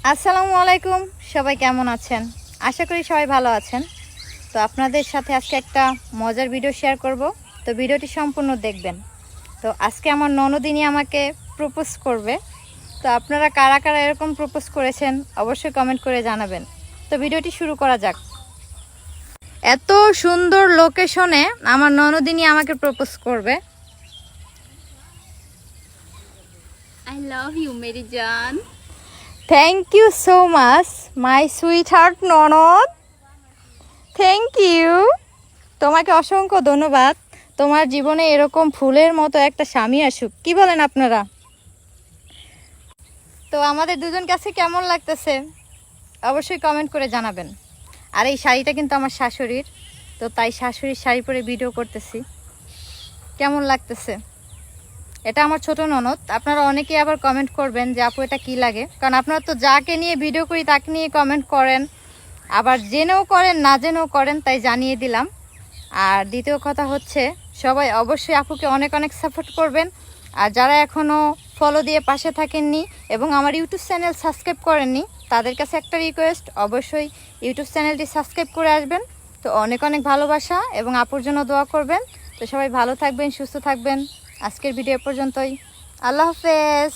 আসসালামু আলাইকুম, সবাই কেমন আছেন? আশা করি সবাই ভালো আছেন। তো আপনাদের সাথে আজকে একটা মজার ভিডিও শেয়ার করব। তো ভিডিওটি সম্পূর্ণ দেখবেন। তো আজকে আমার ননদিনী আমাকে প্রপোজ করবে। তো আপনারা কারা কারা এরকম প্রপোজ করেছেন অবশ্যই কমেন্ট করে জানাবেন। তো ভিডিওটি শুরু করা যাক। এত সুন্দর লোকেশনে আমার ননদিনী আমাকে প্রপোজ করবে। I love you, मेरी जान। Thank you so much my sweetheart ননদ। থ্যাংক ইউ, তোমাকে অসংখ্য ধন্যবাদ। তোমার জীবনে এরকম ফুলের মতো একটা স্বামী আসুক, কি বলেন আপনারা? তো আমাদের দুজন কাছে কেমন লাগতেছে অবশ্যই কমেন্ট করে জানাবেন। আর এই শাড়িটা কিন্তু আমার শাশুড়ির, তো তাই শাশুড়ির শাড়ি পরে ভিডিও করতেছি। কেমন লাগতেছে? এটা আমার ছোট ননদ। আপনারা অনেকেই আবার কমেন্ট করবেন যে আপু এটা কী লাগে, কারণ আপনারা তো যাকে নিয়ে ভিডিও করি তাকে নিয়ে কমেন্ট করেন, আবার জেনেও করেন না জেনেও করেন, তাই জানিয়ে দিলাম। আর দ্বিতীয় কথা হচ্ছে, সবাই অবশ্যই আপুকে অনেক অনেক সাপোর্ট করবেন। আর যারা এখনও ফলো দিয়ে পাশে থাকেননি এবং আমার ইউটিউব চ্যানেল সাবস্ক্রাইব করেননি, তাদের কাছে একটা রিকোয়েস্ট, অবশ্যই ইউটিউব চ্যানেলটি সাবস্ক্রাইব করে আসবেন। তো অনেক অনেক ভালোবাসা এবং আপুর জন্য দোয়া করবেন। তো সবাই ভালো থাকবেন, সুস্থ থাকবেন। আজকের ভিডিও পর্যন্তই। আল্লাহ হাফেজ।